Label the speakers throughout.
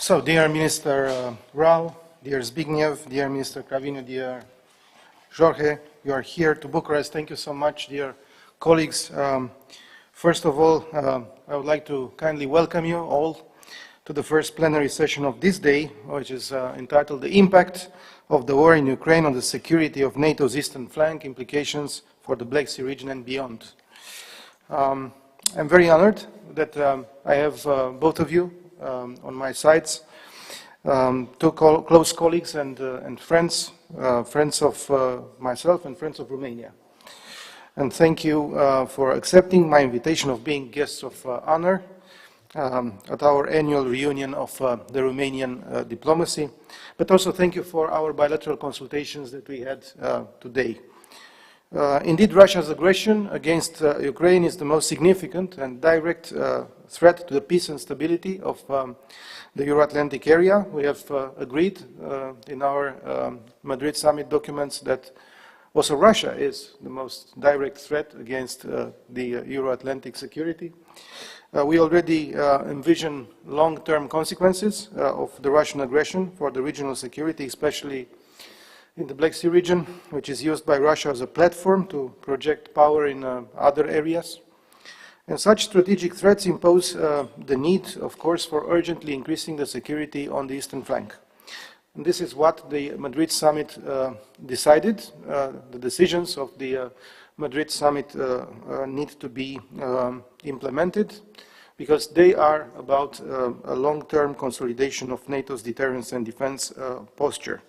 Speaker 1: So, dear Minister Rau, dear Zbigniew, dear Minister Cravinho, dear Jorge, you are here to Bucharest. Thank you so much, dear colleagues. First of all, I would like to kindly welcome you all to the first plenary session of this day, which is entitled The Impact of the War in Ukraine on the Security of NATO's Eastern Flank, Implications for the Black Sea region and beyond. I'm very honored that I have both of you on my sides, two close colleagues and friends, friends of myself and friends of Romania. And thank you for accepting my invitation of being guests of honor at our annual reunion of the Romanian diplomacy. But also thank you for our bilateral consultations that we had today. Indeed, Russia's aggression against Ukraine is the most significant and direct threat to the peace and stability of the Euro-Atlantic area. We have agreed in our Madrid summit documents that also Russia is the most direct threat against the Euro-Atlantic security. We already envision long-term consequences of the Russian aggression for the regional security, especially in the Black Sea region, which is used by Russia as a platform to project power in other areas. And such strategic threats impose the need, of course, for urgently increasing the security on the eastern flank. And this is what the Madrid summit decided. The decisions of the Madrid summit need to be implemented because they are about a long-term consolidation of NATO's deterrence and defense posture.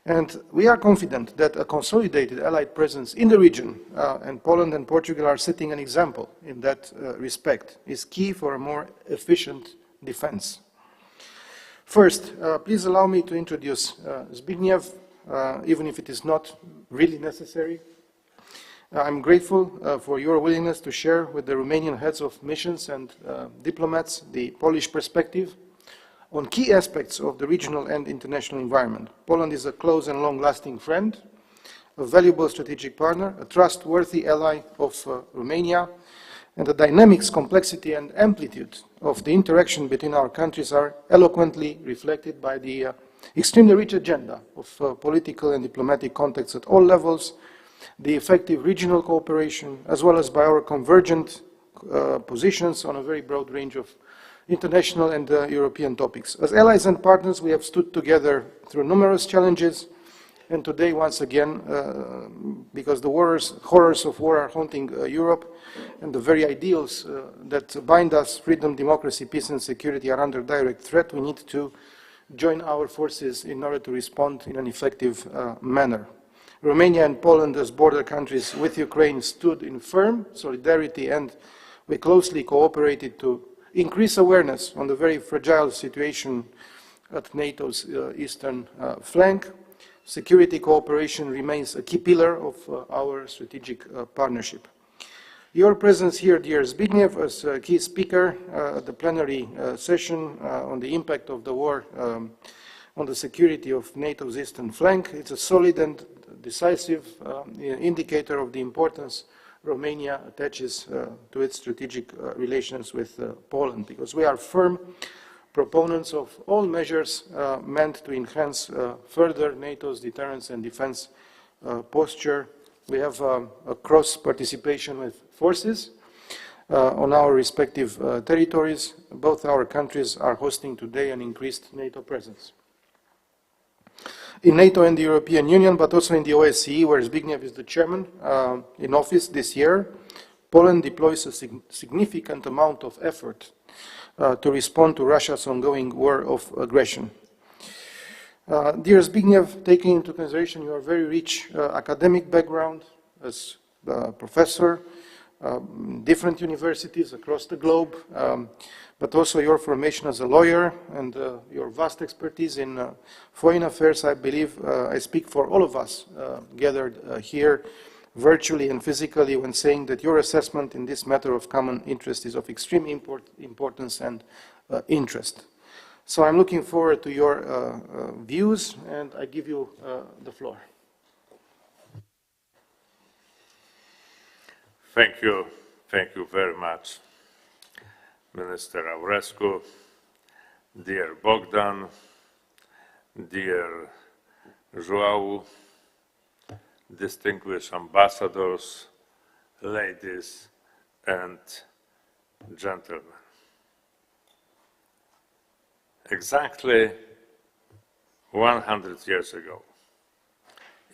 Speaker 1: And we are confident that a consolidated allied presence in the region, and Poland and Portugal are setting an example in that respect, is key for a more efficient defense. First, please allow me to introduce Zbigniew, even if it is not really necessary. I'm grateful for your willingness to share with the Romanian heads of missions and diplomats the Polish perspective on key aspects of the regional and international environment. Poland is a close and long-lasting friend, a valuable strategic partner, a trustworthy ally of Romania, and the dynamics, complexity, and amplitude of the interaction between our countries are eloquently reflected by the extremely rich agenda of political and diplomatic contacts at all levels, the effective regional cooperation, as well as by our convergent positions on a very broad range of international and European topics. As allies and partners, we have stood together through numerous challenges, and today, once again, because the horrors of war are haunting Europe, and the very ideals that bind us, freedom, democracy, peace and security, are under direct threat, we need to join our forces in order to respond in an effective manner. Romania and Poland, as border countries with Ukraine, stood in firm solidarity, and we closely cooperated to increase awareness on the very fragile situation at NATO's eastern flank. Security cooperation remains a key pillar of our strategic partnership. Your presence here, dear Zbigniew, as a key speaker at the plenary session on the impact of the war on the security of NATO's eastern flank, it's a solid and decisive indicator of the importance Romania attaches to its strategic relations with Poland, because we are firm proponents of all measures meant to enhance further NATO's deterrence and defense posture. We have a cross-participation with forces on our respective territories. Both our countries are hosting today an increased NATO presence. In NATO and the European Union, but also in the OSCE, where Zbigniew is the chairman in office this year, Poland deploys a significant amount of effort to respond to Russia's ongoing war of aggression. Dear Zbigniew, taking into consideration your very rich academic background as a professor, different universities across the globe, but also your formation as a lawyer and your vast expertise in foreign affairs, I believe I speak for all of us gathered here virtually and physically when saying that your assessment in this matter of common interest is of extreme importance and interest. So I'm looking forward to your views, and I give you the floor.
Speaker 2: Thank you. Thank you very much, Minister Aurescu. dear Bogdan, dear João, distinguished ambassadors, ladies and gentlemen. Exactly 100 years ago,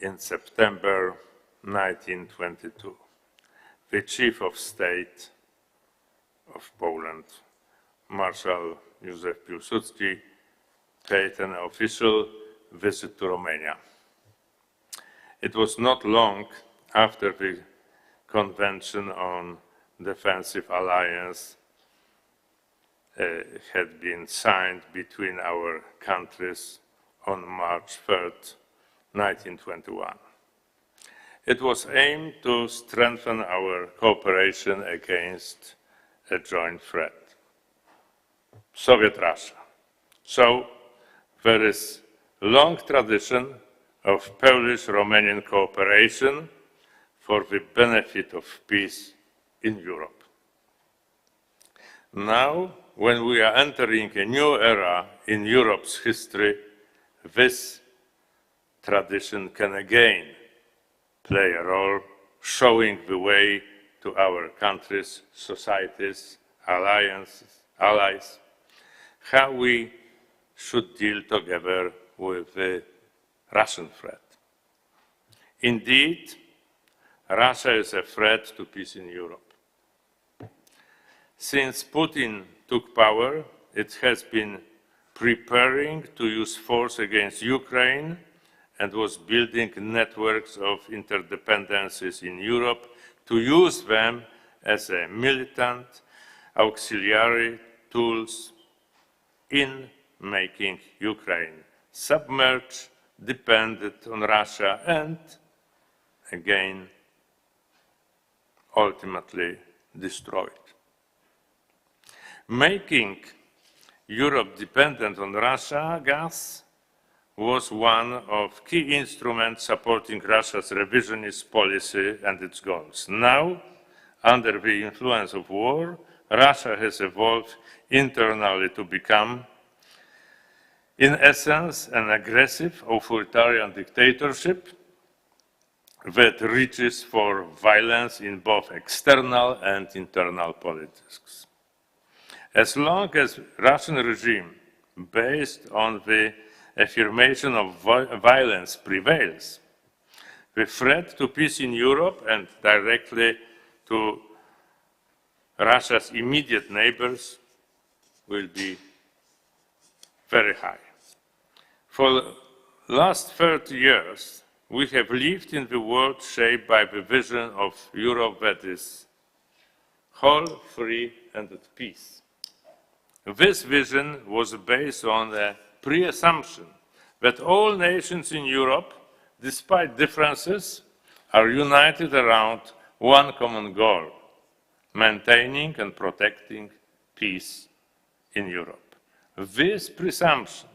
Speaker 2: in September 1922, the Chief of State of Poland, Marshal Józef Piłsudski, paid an official visit to Romania. It was not long after the Convention on Defensive Alliance had been signed between our countries on March 3rd, 1921. It was aimed to strengthen our cooperation against a joint threat, Soviet Russia. So there is a long tradition of Polish-Romanian cooperation for the benefit of peace in Europe. Now, when we are entering a new era in Europe's history, this tradition can again play a role, showing the way to our countries, societies, allies, how we should deal together with the Russian threat. Indeed, Russia is a threat to peace in Europe. Since Putin took power, it has been preparing to use force against Ukraine and was building networks of interdependencies in Europe to use them as a militant auxiliary tools in making Ukraine submerged, dependent on Russia, and again, ultimately destroyed. Making Europe dependent on Russia gas was one of key instruments supporting Russia's revisionist policy and its goals. Now, under the influence of war, Russia has evolved internally to become, in essence, an aggressive authoritarian dictatorship that reaches for violence in both external and internal politics. As long as the Russian regime, based on the affirmation of violence, prevails, the threat to peace in Europe and directly to Russia's immediate neighbors will be very high. For the last 30 years, we have lived in the world shaped by the vision of Europe that is whole, free, and at peace. This vision was based on the pre-assumption that all nations in Europe, despite differences, are united around one common goal: maintaining and protecting peace in Europe. This presumption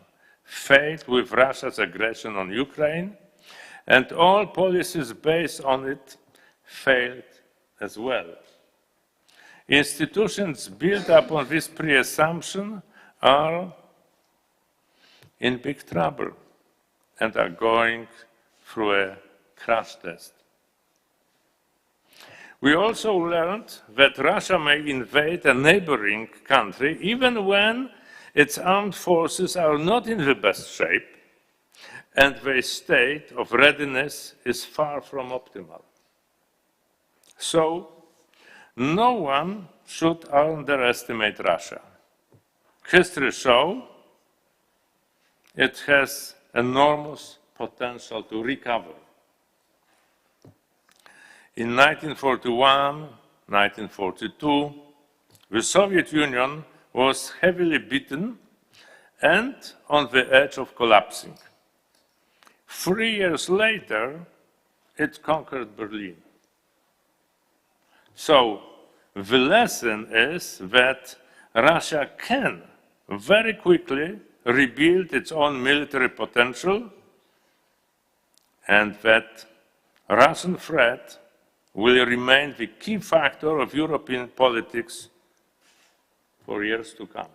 Speaker 2: failed with Russia's aggression on Ukraine, and all policies based on it failed as well. Institutions built upon this pre-assumption are in big trouble and are going through a crash test. We also learned that Russia may invade a neighboring country even when its armed forces are not in the best shape and their state of readiness is far from optimal. So, no one should underestimate Russia. History shows it has enormous potential to recover. In 1941, 1942, the Soviet Union was heavily beaten and on the edge of collapsing. 3 years later, it conquered Berlin. So, the lesson is that Russia can very quickly rebuild its own military potential, and that Russian threat will remain the key factor of European politics for years to come.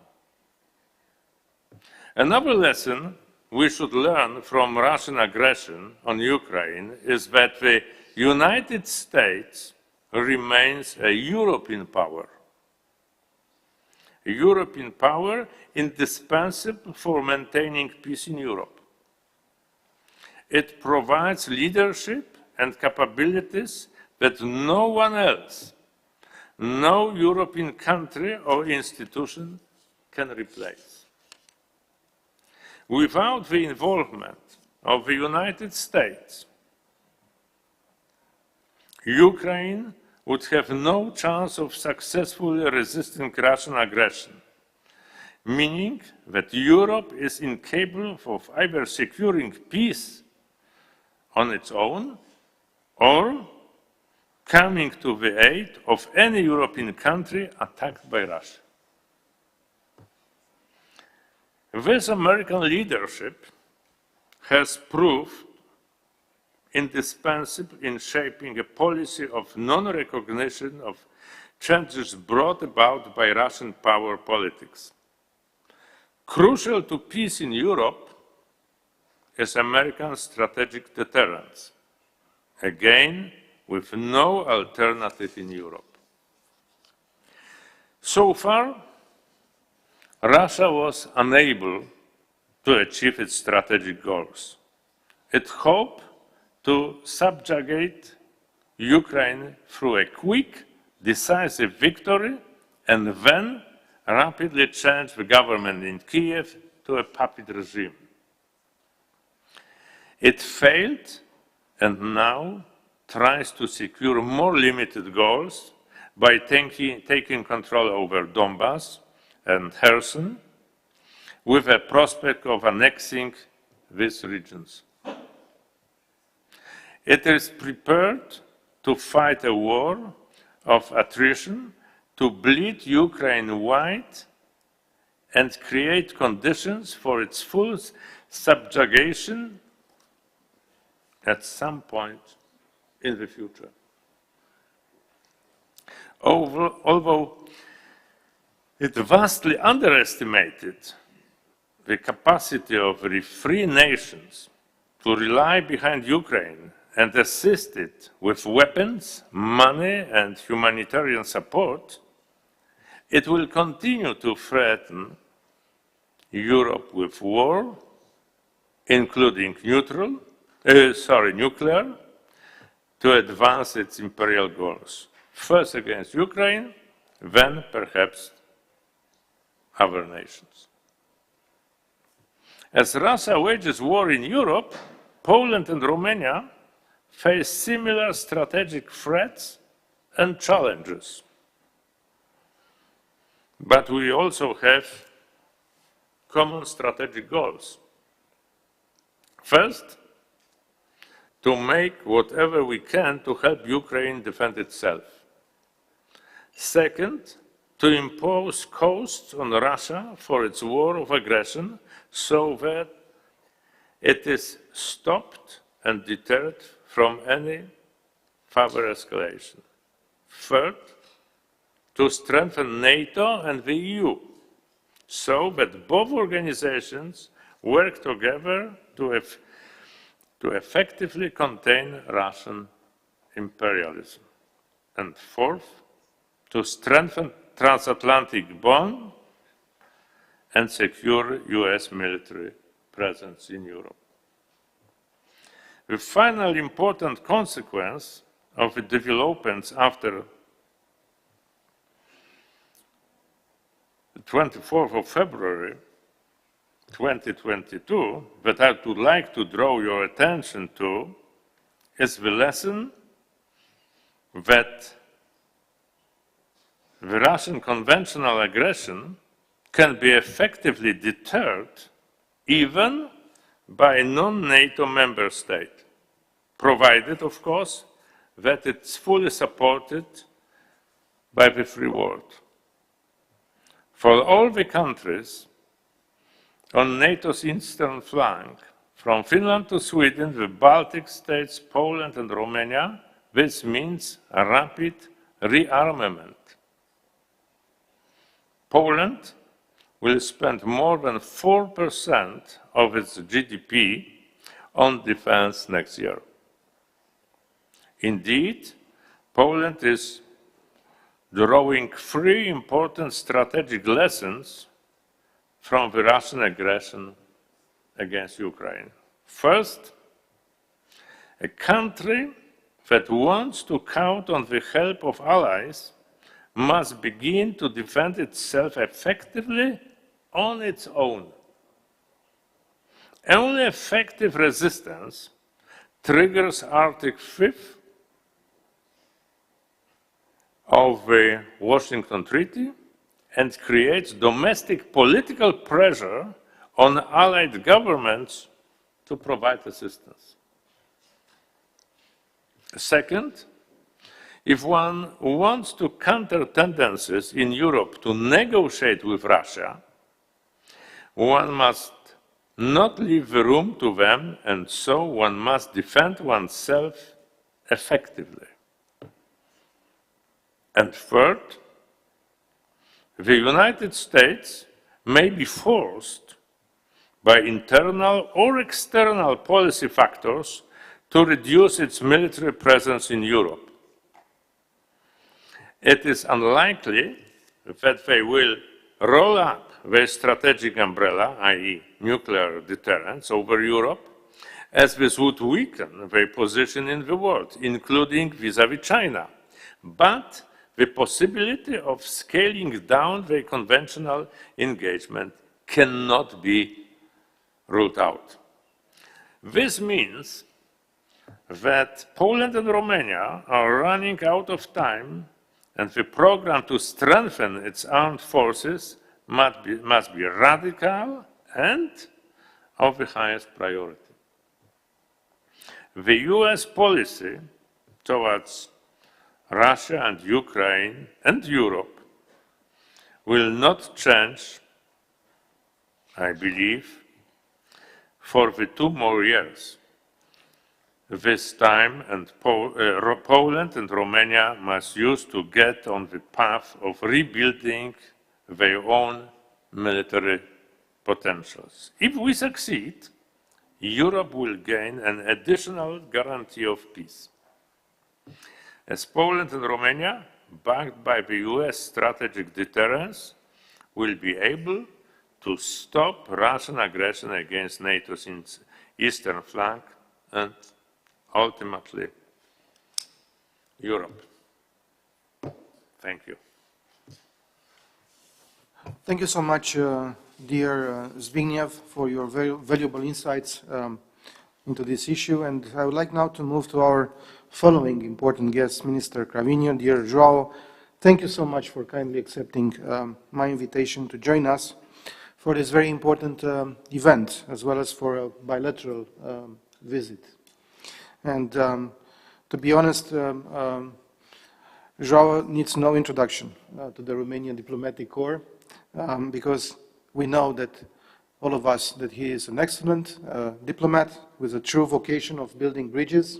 Speaker 2: Another lesson we should learn from Russian aggression on Ukraine is that the United States remains a European power. A European power indispensable for maintaining peace in Europe. It provides leadership and capabilities that no one else, no European country or institution can replace. Without the involvement of the United States, Ukraine would have no chance of successfully resisting Russian aggression, meaning that Europe is incapable of either securing peace on its own or coming to the aid of any European country attacked by Russia. This American leadership has proved indispensable in shaping a policy of non-recognition of changes brought about by Russian power politics. Crucial to peace in Europe is American strategic deterrence, again with no alternative in Europe. So far, Russia was unable to achieve its strategic goals. It hoped to subjugate Ukraine through a quick, decisive victory and then rapidly change the government in Kiev to a puppet regime. It failed and now tries to secure more limited goals by taking control over Donbass and Kherson with a prospect of annexing these regions. It is prepared to fight a war of attrition, to bleed Ukraine wide and create conditions for its full subjugation at some point in the future. Although it vastly underestimated the capacity of the free nations to rely behind Ukraine and assist it with weapons, money, and humanitarian support, it will continue to threaten Europe with war, including nuclear, to advance its imperial goals, first against Ukraine, then perhaps other nations. As Russia wages war in Europe, Poland and Romania face similar strategic threats and challenges. But we also have common strategic goals. First, to make whatever we can to help Ukraine defend itself. Second, to impose costs on Russia for its war of aggression so that it is stopped and deterred from any further escalation. Third, to strengthen NATO and the EU so that both organizations work together to effectively contain Russian imperialism. And fourth, to strengthen transatlantic bond and secure US military presence in Europe. The final important consequence of the developments after the 24th of February 2022 that I would like to draw your attention to is the lesson that the Russian conventional aggression can be effectively deterred even by a non-NATO member state, provided, of course, that it's fully supported by the free world. For all the countries on NATO's eastern flank, from Finland to Sweden, the Baltic states, Poland and Romania, this means a rapid rearmament. Poland will spend more than 4% of its GDP on defense next year. Indeed, Poland is drawing three important strategic lessons from the Russian aggression against Ukraine. First, a country that wants to count on the help of allies must begin to defend itself effectively on its own. Only effective resistance triggers Article 5 of the Washington Treaty and creates domestic political pressure on allied governments to provide assistance. Second, if one wants to counter tendencies in Europe to negotiate with Russia, one must not leave the room to them, and so one must defend oneself effectively. And third, the United States may be forced by internal or external policy factors to reduce its military presence in Europe. It is unlikely that they will roll up their strategic umbrella, i.e. nuclear deterrence, over Europe, as this would weaken their position in the world, including vis-à-vis China. But the possibility of scaling down their conventional engagement cannot be ruled out. This means that Poland and Romania are running out of time, and the program to strengthen its armed forces must be radical and of the highest priority. The US policy towards Russia and Ukraine and Europe will not change, I believe, for the 2 more years. This time, and Poland and Romania must use to get on the path of rebuilding their own military potentials. If we succeed, Europe will gain an additional guarantee of peace. As Poland and Romania, backed by the US strategic deterrence, will be able to stop Russian aggression against NATO's eastern flank and ultimately Europe. Thank you.
Speaker 1: Thank you so much, dear Zbigniew, for your very valuable insights into this issue. And I would like now to move to our following important guest, Minister Cravinho. Dear João, thank you so much for kindly accepting my invitation to join us for this very important event, as well as for a bilateral visit. And to be honest, João needs no introduction to the Romanian diplomatic corps, because we know that all of us that he is an excellent diplomat with a true vocation of building bridges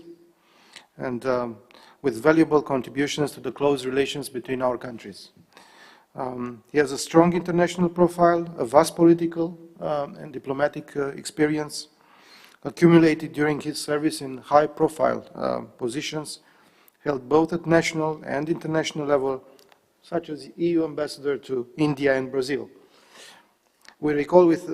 Speaker 1: and with valuable contributions to the close relations between our countries. He has a strong international profile, a vast political and diplomatic experience accumulated during his service in high-profile positions held both at national and international level, such as EU ambassador to India and Brazil. We recall with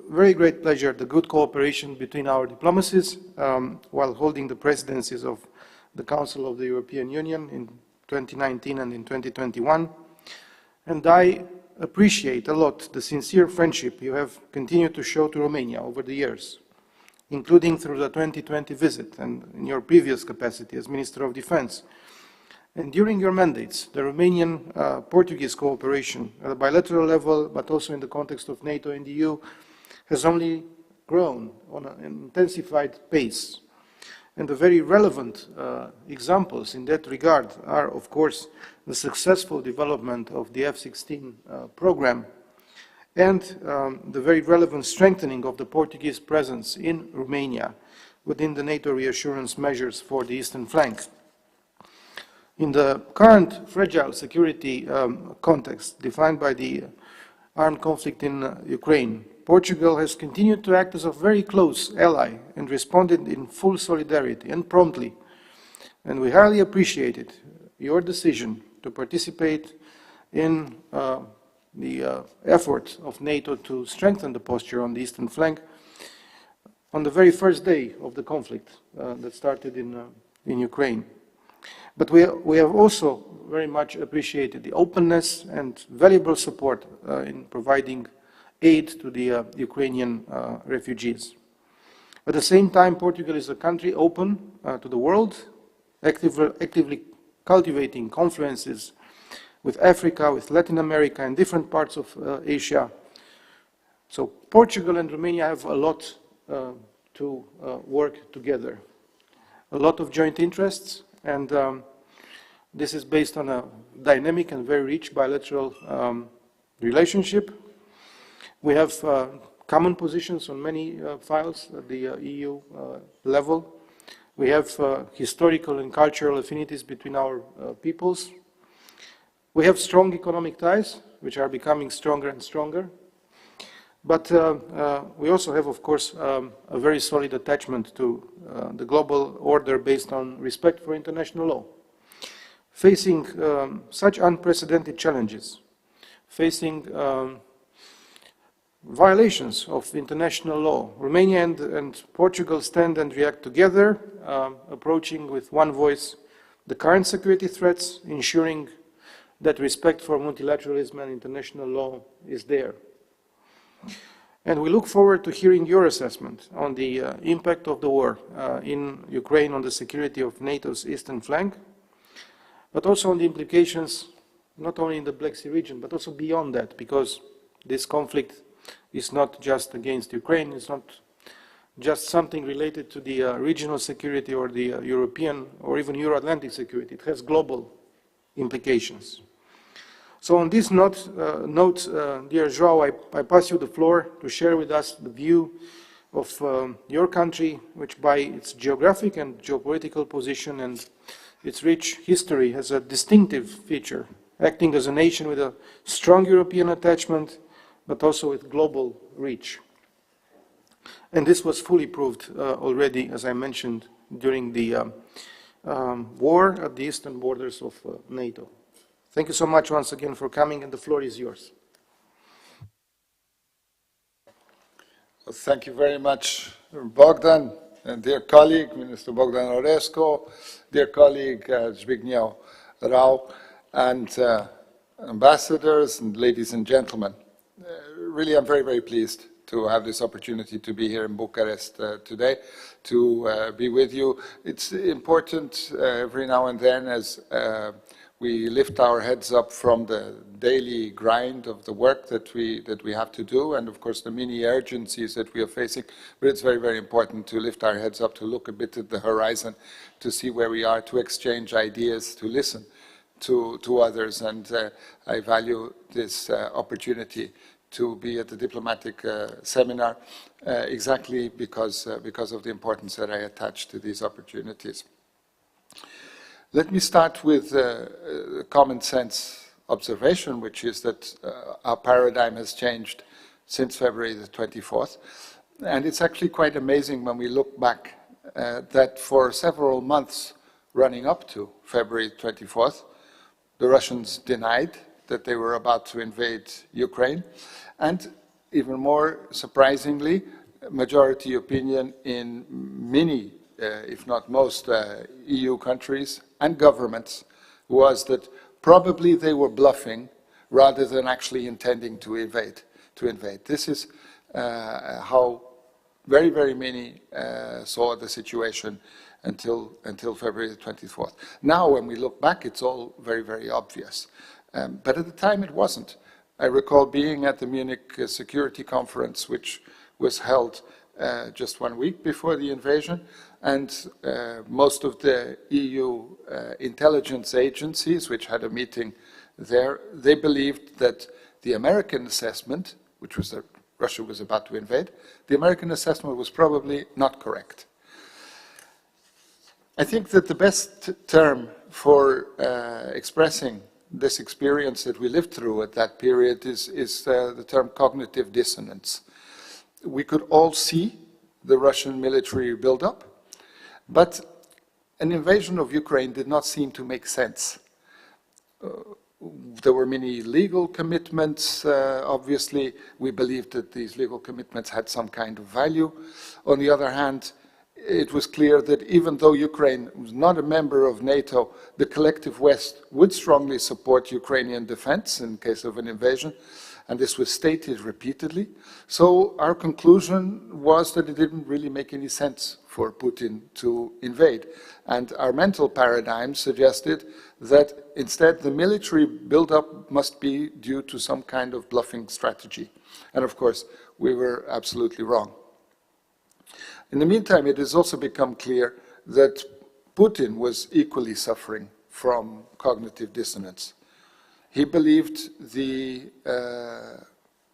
Speaker 1: very great pleasure the good cooperation between our diplomacies while holding the presidencies of the Council of the European Union in 2019 and in 2021. And I appreciate a lot the sincere friendship you have continued to show to Romania over the years, including through the 2020 visit and in your previous capacity as Minister of Defense. And during your mandates, the Romanian-Portuguese cooperation at a bilateral level, but also in the context of NATO and the EU, has only grown on an intensified pace. And the very relevant examples in that regard are, of course, the successful development of the F-16 program and the very relevant strengthening of the Portuguese presence in Romania within the NATO reassurance measures for the eastern flank. In the current fragile security context defined by the armed conflict in Ukraine. Portugal has continued to act as a very close ally and responded in full solidarity and promptly. And we highly appreciated your decision to participate in the effort of NATO to strengthen the posture on the eastern flank on the very first day of the conflict that started in Ukraine. But we have also very much appreciated the openness and valuable support in providing aid to the Ukrainian refugees. At the same time, Portugal is a country open to the world, actively cultivating confluences with Africa, with Latin America, and different parts of Asia. So Portugal and Romania have a lot to work together, a lot of joint interests, and this is based on a dynamic and very rich bilateral relationship. We have common positions on many files at the EU level. We have historical and cultural affinities between our peoples. We have strong economic ties, which are becoming stronger and stronger. But we also have, of course, a very solid attachment to the global order based on respect for international law. Facing such unprecedented challenges, facing violations of international law, Romania and Portugal stand and react together, approaching with one voice the current security threats, ensuring that respect for multilateralism and international law is there. And we look forward to hearing your assessment on the impact of the war in Ukraine on the security of NATO's eastern flank, but also on the implications not only in the Black Sea region, but also beyond that, because this conflict is not just against Ukraine, it's not just something related to the regional security or the European or even Euro-Atlantic security. It has global implications. So on this note, dear João, I pass you the floor to share with us the view of your country, which by its geographic and geopolitical position and its rich history has a distinctive feature, acting as a nation with a strong European attachment, but also with global reach. And this was fully proved already, as I mentioned, during the war at the eastern borders of NATO. Thank you so much once again for coming, and the floor is yours.
Speaker 3: Well, thank you very much, Bogdan, and dear colleague, Minister Bogdan Oresco, dear colleague Zbigniew Rau, and ambassadors and ladies and gentlemen. Really, I'm very, very pleased to have this opportunity to be here in Bucharest today, to be with you. It's important every now and then as we lift our heads up from the daily grind of the work that we have to do, and of course the many urgencies that we are facing. But it's very, very important to lift our heads up, to look a bit at the horizon, to see where we are, to exchange ideas, to listen to others. And I value this opportunity to be at the diplomatic seminar exactly because of the importance that I attach to these opportunities. Let me start with a common sense observation, which is that our paradigm has changed since February the 24th. And it's actually quite amazing when we look back that for several months running up to February 24th, the Russians denied that they were about to invade Ukraine. And even more surprisingly, majority opinion in many, if not most, EU countries and governments was that probably they were bluffing rather than actually intending to invade. This is how very, very many saw the situation until February the 24th. Now, when we look back, it's all very, very obvious. But at the time, it wasn't. I recall being at the Munich Security Conference, which was held just 1 week before the invasion, and most of the EU intelligence agencies, which had a meeting there, they believed that the American assessment, which was that Russia was about to invade, the American assessment was probably not correct. I think that the best term for expressing this experience that we lived through at that period is the term cognitive dissonance. We could all see the Russian military buildup, but an invasion of Ukraine did not seem to make sense. There were many legal commitments. Obviously, we believed that these legal commitments had some kind of value. On the other hand, it was clear that even though Ukraine was not a member of NATO, the collective West would strongly support Ukrainian defense in case of an invasion, and this was stated repeatedly. So our conclusion was that it didn't really make any sense for Putin to invade. And our mental paradigm suggested that instead the military buildup must be due to some kind of bluffing strategy. And of course, we were absolutely wrong. In the meantime, it has also become clear that Putin was equally suffering from cognitive dissonance. He believed the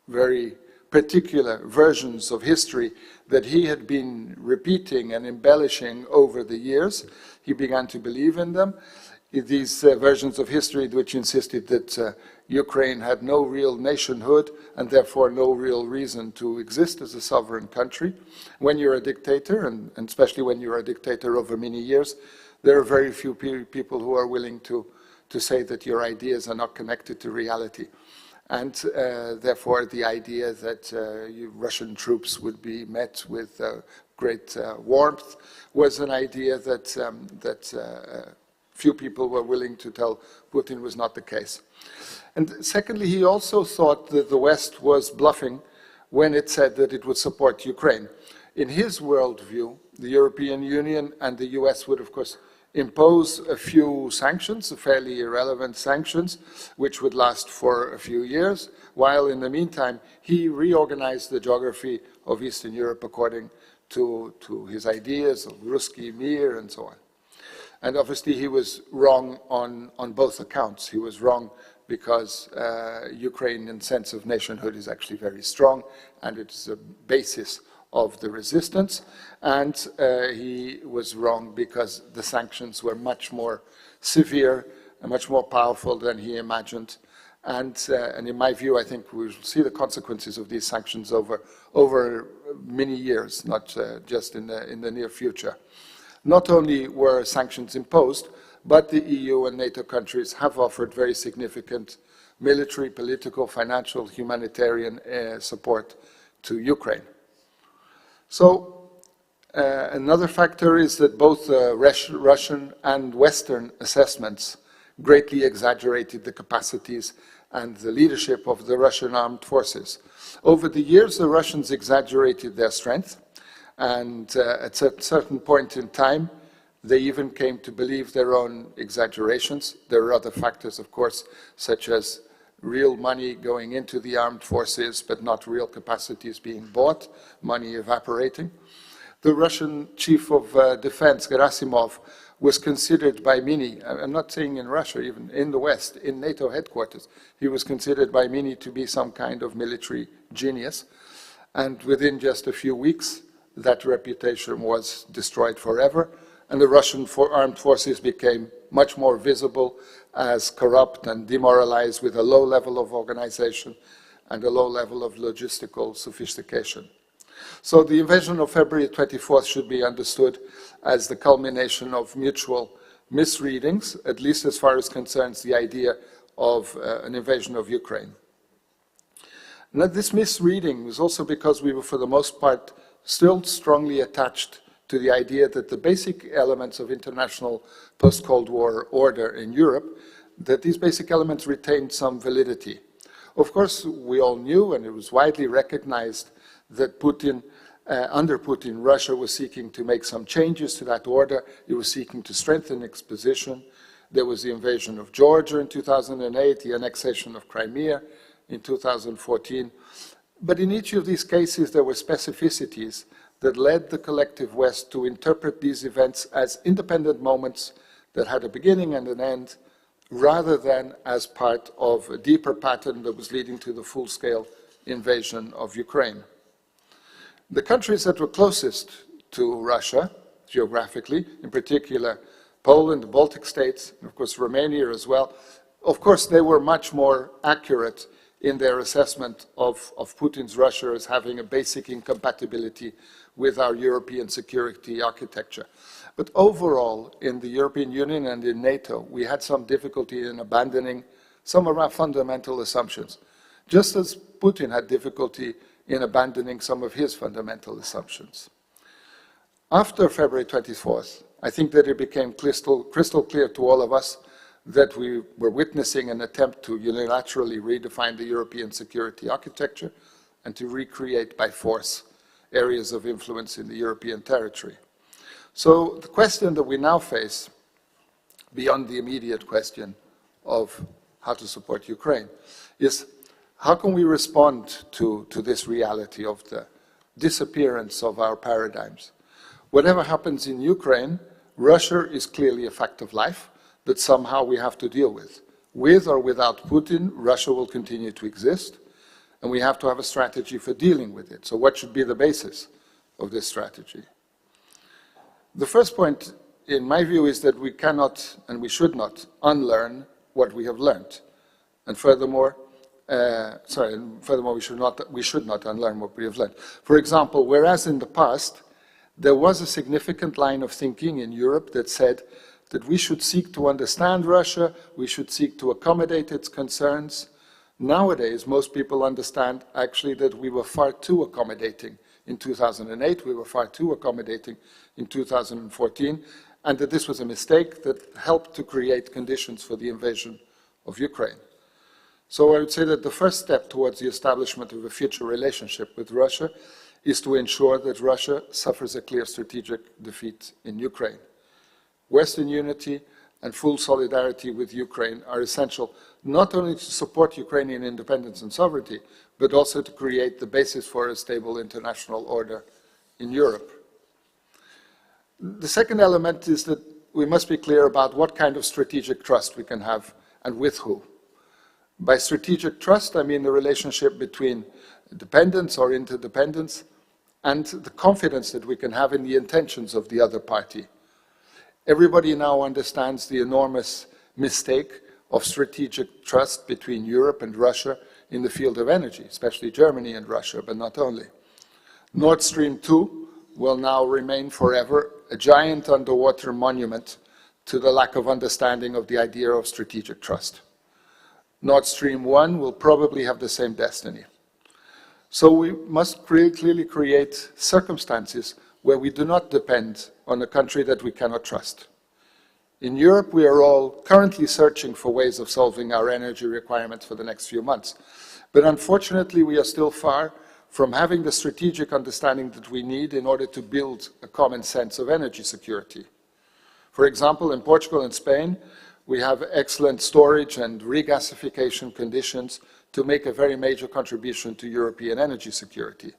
Speaker 3: very particular versions of history that he had been repeating and embellishing over the years. He began to believe in them. These versions of history which insisted that Ukraine had no real nationhood and therefore no real reason to exist as a sovereign country. When you're a dictator, and especially when you're a dictator over many years, there are very few people who are willing to say that your ideas are not connected to reality. And therefore the idea that Russian troops would be met with great warmth was an idea that few people were willing to tell Putin was not the case. And secondly, he also thought that the West was bluffing when it said that it would support Ukraine. In his worldview, the European Union and the US would, of course, impose a few sanctions, fairly irrelevant sanctions, which would last for a few years, while in the meantime, he reorganized the geography of Eastern Europe according to his ideas of Ruski Mir and so on. And obviously he was wrong on both accounts. He was wrong because Ukrainian sense of nationhood is actually very strong, and it's a basis of the resistance. And he was wrong because the sanctions were much more severe and much more powerful than he imagined. And in my view, I think we will see the consequences of these sanctions over many years, not just in the near future. Not only were sanctions imposed, but the EU and NATO countries have offered very significant military, political, financial, humanitarian support to Ukraine. So another factor is that both Russian and Western assessments greatly exaggerated the capacities and the leadership of the Russian armed forces. Over the years, the Russians exaggerated their strength, and at a certain point in time, they even came to believe their own exaggerations. There are other factors, of course, such as real money going into the armed forces, but not real capacities being bought, money evaporating. The Russian chief of defense, Gerasimov, was considered by many, I'm not saying in Russia, even in the West, in NATO headquarters, he was considered by many to be some kind of military genius. And within just a few weeks, that reputation was destroyed forever, and the Russian armed forces became much more visible as corrupt and demoralized, with a low level of organization and a low level of logistical sophistication. So the invasion of February 24th should be understood as the culmination of mutual misreadings, at least as far as concerns the idea of an invasion of Ukraine. Now, this misreading was also because we were, for the most part, still strongly attached to the idea that the basic elements of international post-Cold War order in Europe, that these basic elements retained some validity. Of course, we all knew, and it was widely recognized, that under Putin, Russia was seeking to make some changes to that order. It was seeking to strengthen its position. There was the invasion of Georgia in 2008, the annexation of Crimea in 2014. But in each of these cases, there were specificities that led the collective West to interpret these events as independent moments that had a beginning and an end, rather than as part of a deeper pattern that was leading to the full-scale invasion of Ukraine. The countries that were closest to Russia, geographically, in particular Poland, the Baltic states, and of course Romania as well, Of course, they were much more accurate in their assessment of Putin's Russia as having a basic incompatibility with our European security architecture. But overall, in the European Union and in NATO, we had some difficulty in abandoning some of our fundamental assumptions, just as Putin had difficulty in abandoning some of his fundamental assumptions. After February 24th, I think that it became crystal clear to all of us that we were witnessing an attempt to unilaterally redefine the European security architecture and to recreate by force areas of influence in the European territory. So the question that we now face, beyond the immediate question of how to support Ukraine, is how can we respond to this reality of the disappearance of our paradigms? Whatever happens in Ukraine, Russia is clearly a fact of life that somehow we have to deal with. With or without Putin, Russia will continue to exist, and we have to have a strategy for dealing with it. So what should be the basis of this strategy? The first point, in my view, is that we cannot and we should not unlearn what we have learned. And furthermore, we should not unlearn what we have learned. For example, whereas in the past, there was a significant line of thinking in Europe that said that we should seek to understand Russia, we should seek to accommodate its concerns. Nowadays, most people understand actually that we were far too accommodating in 2008, we were far too accommodating in 2014, and that this was a mistake that helped to create conditions for the invasion of Ukraine. So I would say that the first step towards the establishment of a future relationship with Russia is to ensure that Russia suffers a clear strategic defeat in Ukraine. Western unity and full solidarity with Ukraine are essential not only to support Ukrainian independence and sovereignty, but also to create the basis for a stable international order in Europe. The second element is that we must be clear about what kind of strategic trust we can have and with who. By strategic trust, I mean the relationship between dependence or interdependence and the confidence that we can have in the intentions of the other party. Everybody now understands the enormous mistake of strategic trust between Europe and Russia in the field of energy, especially Germany and Russia, but not only. Nord Stream 2 will now remain forever a giant underwater monument to the lack of understanding of the idea of strategic trust. Nord Stream 1 will probably have the same destiny. So we must clearly create circumstances where we do not depend on a country that we cannot trust. In Europe, we are all currently searching for ways of solving our energy requirements for the next few months. But unfortunately, we are still far from having the strategic understanding that we need in order to build a common sense of energy security. For example, in Portugal and Spain, we have excellent storage and regasification conditions to make a very major contribution to European energy security.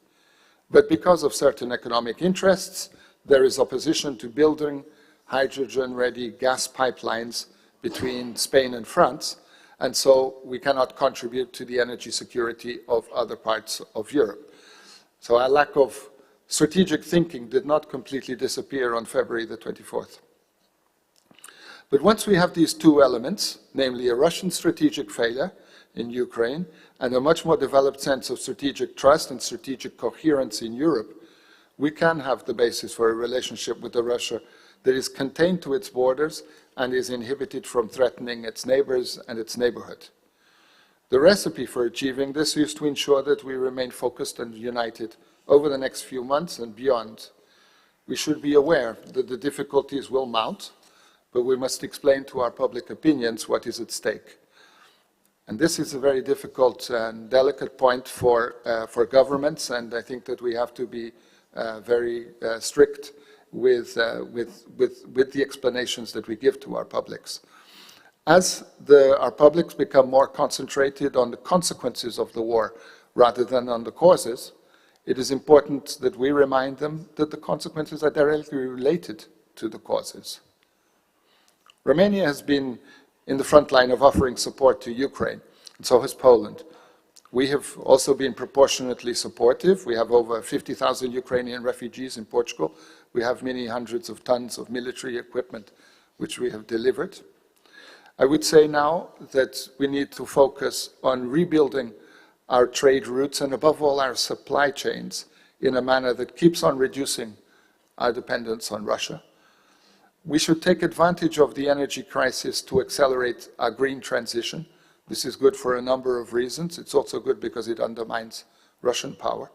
Speaker 3: But because of certain economic interests, there is opposition to building hydrogen-ready gas pipelines between Spain and France, and so we cannot contribute to the energy security of other parts of Europe. So our lack of strategic thinking did not completely disappear on February the 24th. But once we have these two elements, namely a Russian strategic failure in Ukraine and a much more developed sense of strategic trust and strategic coherence in Europe, we can have the basis for a relationship with a Russia that is contained to its borders and is inhibited from threatening its neighbors and its neighborhood. The recipe for achieving this is to ensure that we remain focused and united over the next few months and beyond. We should be aware that the difficulties will mount, but we must explain to our public opinions what is at stake. And this is a very difficult and delicate point for governments, and I think that we have to be very strict with the explanations that we give to our publics. As our publics become more concentrated on the consequences of the war rather than on the causes, it is important that we remind them that the consequences are directly related to the causes. Romania has been in the front line of offering support to Ukraine, and so has Poland. We have also been proportionately supportive. We have over 50,000 Ukrainian refugees in Portugal. We have many hundreds of tons of military equipment which we have delivered. I would say now that we need to focus on rebuilding our trade routes and above all our supply chains in a manner that keeps on reducing our dependence on Russia. We should take advantage of the energy crisis to accelerate our green transition. This is good for a number of reasons. It's also good because it undermines Russian power.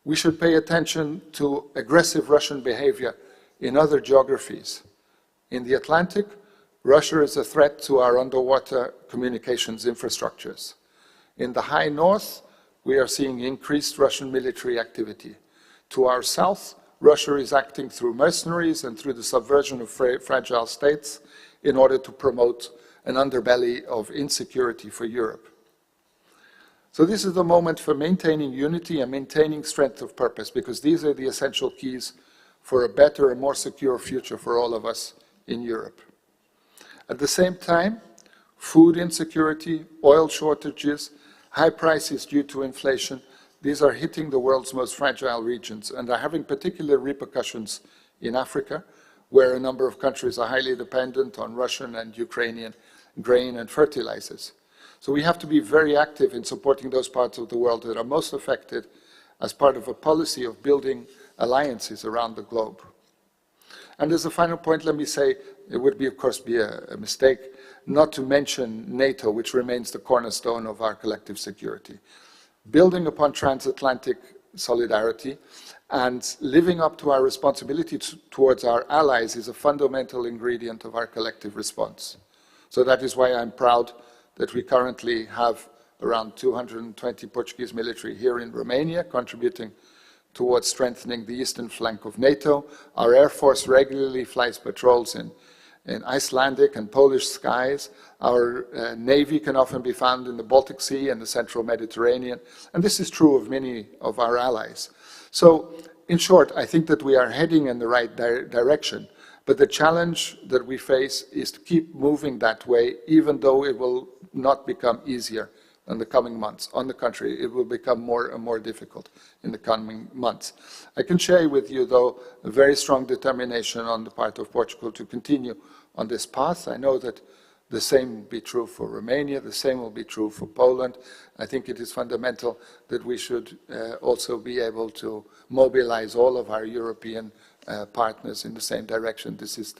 Speaker 3: We should pay attention to aggressive Russian behavior in other geographies. In the Atlantic, Russia is a threat to our underwater communications infrastructures. In the high north, we are seeing increased Russian military activity. To our south, Russia is acting through mercenaries and through the subversion of fragile states in order to promote an underbelly of insecurity for Europe. So this is the moment for maintaining unity and maintaining strength of purpose, because these are the essential keys for a better and more secure future for all of us in Europe. At the same time, food insecurity, oil shortages, high prices due to inflation, these are hitting the world's most fragile regions and are having particular repercussions in Africa, where a number of countries are highly dependent on Russian and Ukrainian grain and fertilizers. So we have to be very active in supporting those parts of the world that are most affected as part of a policy of building alliances around the globe. And as a final point, let me say, it would be, of course, be a mistake not to mention NATO, which remains the cornerstone of our collective security. Building upon transatlantic solidarity and living up to our responsibility towards our allies is a fundamental ingredient of our collective response. So that is why I'm proud that we currently have around 220 Portuguese military here in Romania, contributing towards strengthening the eastern flank of NATO. Our Air Force regularly flies patrols in Icelandic and Polish skies. Our Navy can often be found in the Baltic Sea and the central Mediterranean. And this is true of many of our allies. So, in short, I think that we are heading in the right direction. But the challenge that we face is to keep moving that way, even though it will not become easier in the coming months. On the contrary, it will become more and more difficult in the coming months. I can share with you, though, a very strong determination on the part of Portugal to continue on this path. I know that the same will be true for Romania, the same will be true for Poland. I think it is fundamental that we should also be able to mobilize all of our European partners in the same direction. This is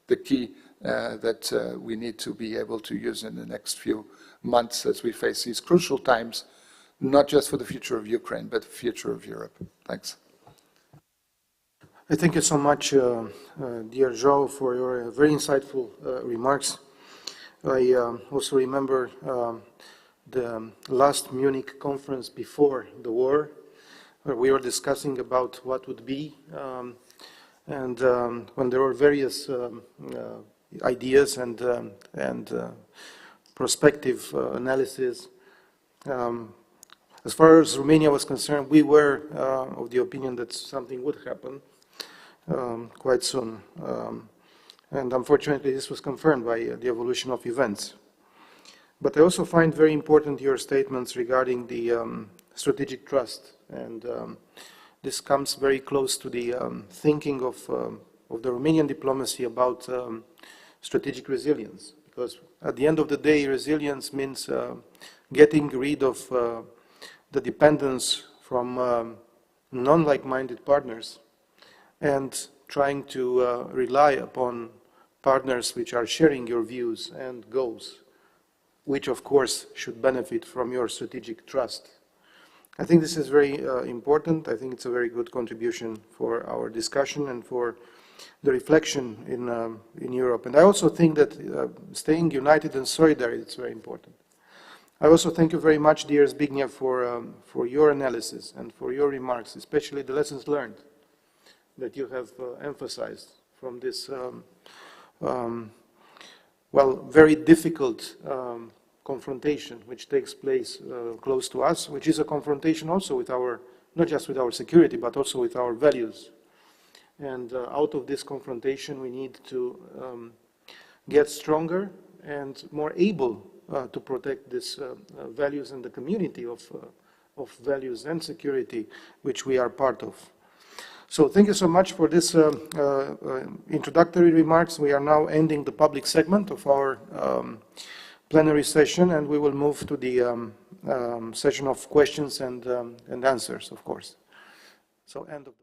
Speaker 3: the key that we need to be able to use in the next few months as we face these crucial times, not just for the future of Ukraine, but the future of Europe. Thanks.
Speaker 1: I thank you so much, dear João, for your very insightful remarks. I also remember the last Munich conference before the war, where we were discussing about what would be, and when there were various ideas and prospective analysis. As far as Romania was concerned, we were of the opinion that something would happen quite soon. And unfortunately, this was confirmed by the evolution of events. But I also find very important your statements regarding the strategic trust. And this comes very close to the thinking of the Romanian diplomacy about strategic resilience. Because at the end of the day, resilience means getting rid of the dependence from non-like-minded partners and trying to rely upon partners which are sharing your views and goals, which of course should benefit from your strategic trust. I think this is very important. I think it's a very good contribution for our discussion and for the reflection in Europe. And I also think that staying united and solidary is very important. I also thank you very much, dear Zbigniew, for your analysis and for your remarks, especially the lessons learned that you have emphasized from this, very difficult confrontation which takes place close to us, which is a confrontation also with not just with our security, but also with our values. And out of this confrontation, we need to get stronger and more able to protect these values and the community of values and security which we are part of. So thank you so much for this introductory remarks. We are now ending the public segment of our plenary session, and we will move to the session of questions and answers, of course. So end of the